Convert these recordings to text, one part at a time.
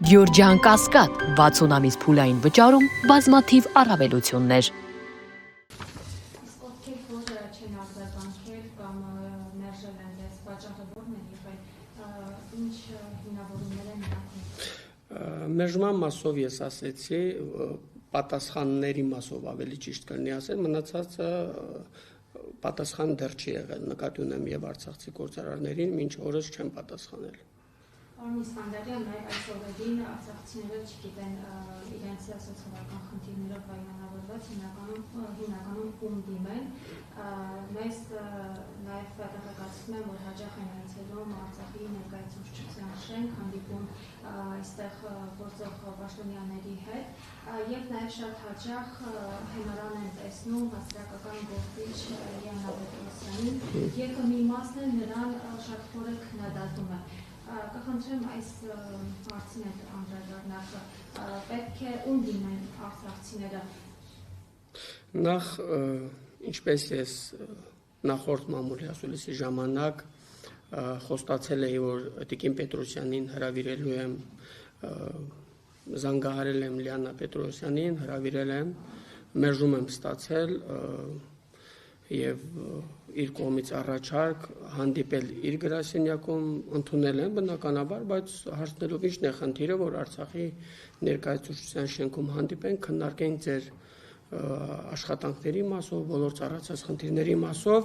Գյորջյան Կասկադ 60 ամիս փուլային վճարում բազմաթիվ առավելություններ։ Իսկ ովքեր որ չեն արձագանքել կամ մերժել են դες պատճառը որն է եղել, ինչ հիմնավորումներ են նրանք։ Մերժման մասով ես ասեցի, պատասխանների մասով ավելի ճիշտ կլինի ասել, մնացածը պատասխան դեռ չի եղել, նկատի ունեմ եւ արցախցի գործարարներին, մինչ օրս չեն պատասխանել։ Պարոն Իսկանդարյան, նաև այս օրերին արցախցիները չգիտեն իրենց սոցիալական խնդիրներով պայմանավորված հիմնականում ում դիմեն։ Մեզ նաև տեղեկացնում են, որ հաճախ են այցելում Արցախի ներկայացուցչության շենք, հանդիպում այստեղ գործող պաշտոնյաների հետ, եւ նաև շատ հաճախ հենարան են տեսնում հասարակական գործիչ Լիանա Պետրոսյանին, եւ մի մասն էլ նրան շատ խորը քննադատում է։ Կխնդրեմ այս հարցին հետ անդրադառնալ, պետք է ում դիմեն արցախցիները։ Նախ, ինչպես ես նախորդ մամուլի ասուլիսի ժամանակ խոստացել էի, որ Տիկին Պետրոսյանին հրավիրելու եմ, զանգահարել եմ Լիանա Պետրոսյանին, հրավիրել եմ, մերժում եմ ստացել եւ իր կողմից առաջարկ հանդիպել իր գրասենյակում, ընդունել են բնականաբար, բայց հարցնելով ինչն է խնդիրը, որ Արցախի ներկայացուցչության շենքում հանդիպենք, քննարկենք ձեր աշխատանքների մասով, բոլոր ծառացած խնդիրների մասով,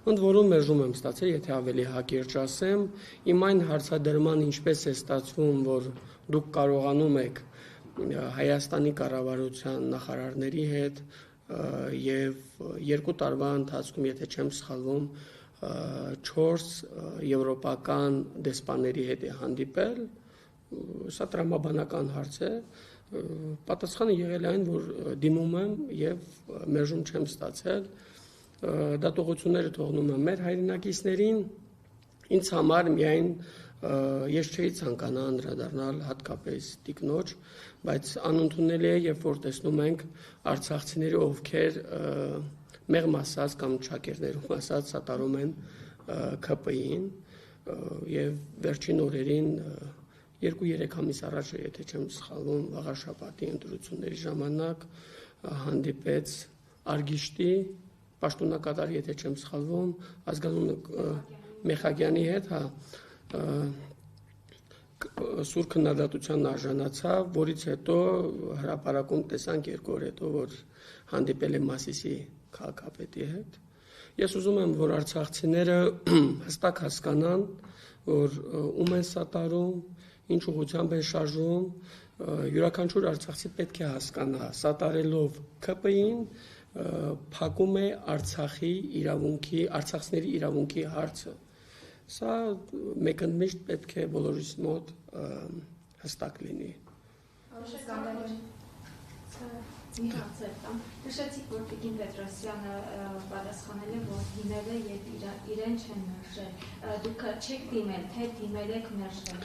ընդ որում մերժում եմ ստացել, եթե ավելի հակիրճ ասեմ, իմ այն հարցադրման ինչպես է ստացվում, որ դուք կարողանում եք Հայաստանի կառավարության նախարարների հետ եւ 2 տարվա ընթացքում, եթե չեմ սխալվում, 4 եվրոպական դեսպանների հետ է հանդիպել, սա տրամաբանական հարց է, պատասխանը եղել այն, որ դիմում եմ եւ մերժում չեմ ստացել, դատողությունները թողնում եմ մեր հայրենակիցներին, ինձ համար միայն ես չէի ցանկանա անդրադառնալ հատկապես տիկնոջ, բայց անընդունելի է, երբ որ տեսնում ենք արցախցիների, ովքեր մեղմ ասած կամ ճակերներում ասած սատարում են ՔՊ-ին եւ վերջին օրերին 2-3 ամիս առաջ, եթե չեմ սխալվում, Վաղարշաբաթի ընտրությունների ժամանակ հանդիպեց Արգիշտի պաշտոնակատար, եթե չեմ սխալվում, Ազգանուն Մեխագյանի հետ, սուր քննադատության արժանացավ, որից հետո հրապարակում տեսանք 2 օր հետո, որ հանդիպել է Մասիսի քաղաքապետի հետ։ Ես ուզում եմ, որ արցախցիները հստակ հասկանան, որ ում են սատարում, ինչ ուղղությամբ են շարժվում, յուրաքանչյուր արցախցի պետք է հասկանա, սատարելով ՔՊ-ին փակում է արցախցիների իրավունքի հարցը։ Սա մեկընդմիշտ պետք է բոլորիս մոտ հստակ լինի։ Նշեցիք, որ Տիկին Պետրոսյանը պատասխանել է, որ դիմել է եւ իրեն չեն մերժել։ Դուք չեք դիմել, թե դիմել եք մերժել։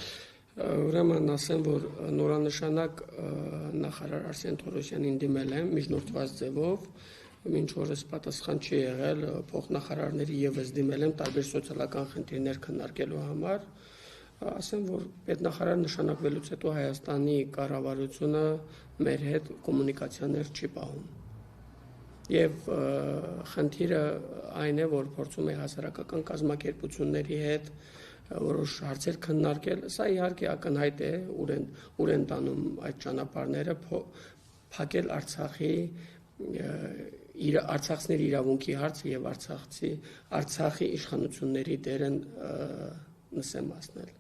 Ուրեմն ասեմ, որ նորանշանակ նախարար Արսեն Թորոսյանին դիմել եմ միջնորդված ձևով, մինչ օրս պատասխան չի եղել, փոխնախարարների եւս դիմել եմ տարբեր սոցիալական խնդիրներ քննարկելու համար, ասեմ, որ պետնախարար նշանակվելուց հետո Հայաստանի կառավարությունը մեր հետ կոմունիկացիաներ չի պահում։ Եվ խնդիրը այն է, որ փորձում է հասարակական կազմակերպությունների հետ որոշ հարցեր քննարկել, սա իհարկե ակնհայտ է, ուր են տանում այդ ճանապարհները, փակել արցախցիների իրավունքի հարցը եւ Արցախի իշխանությունների դերն նսեմացնել։